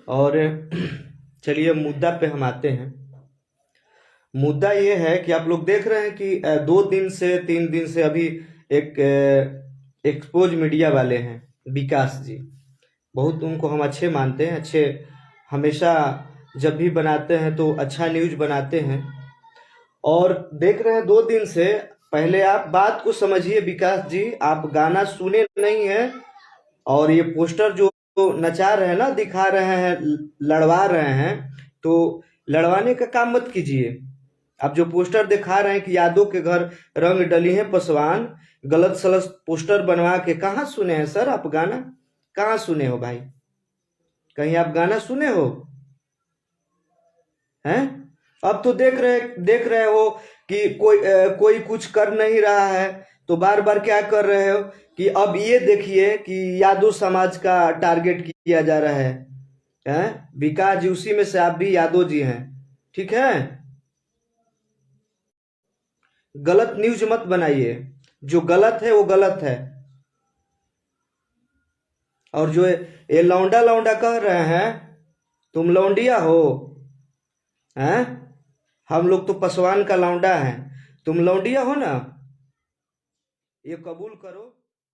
और चलिए मुद्दा पे हम आते हैं। मुद्दा ये है कि आप लोग देख रहे हैं कि 2 दिन से 3 दिन से अभी एक एक्सपोज मीडिया वाले हैं विकास जी, बहुत उनको हम अच्छे मानते हैं, अच्छे हमेशा जब भी बनाते हैं तो अच्छा न्यूज बनाते हैं। और देख रहे हैं 2 दिन से, पहले आप बात को समझिए विकास जी, आप गाना सुने नहीं है और ये पोस्टर जो नचा रहे हैं ना, दिखा रहे हैं, लड़वा रहे हैं, तो लड़वाने का काम मत कीजिए। आप जो पोस्टर दिखा रहे हैं कि यादव के घर रंग डली है पसवान, गलत सलत पोस्टर बनवा के, कहाँ सुने हैं सर आप गाना? कहाँ सुने हो भाई? कहीं आप गाना सुने हो हैं? अब तो देख रहे हो कि कोई कुछ कर नहीं रहा है, तो बार बार क्या कर रहे हो कि अब ये देखिए कि यादव समाज का टारगेट किया जा रहा है। हैं विकास जी, उसी में से आप भी यादव जी हैं, ठीक है? गलत न्यूज मत बनाइए, जो गलत है वो गलत है। और जो ये लौंडा लौंडा कह रहे हैं, तुम लौंडिया हो हैं? हम लोग तो पसवान का लौंडा है, तुम लौंडिया हो ना, ये कबूल करो।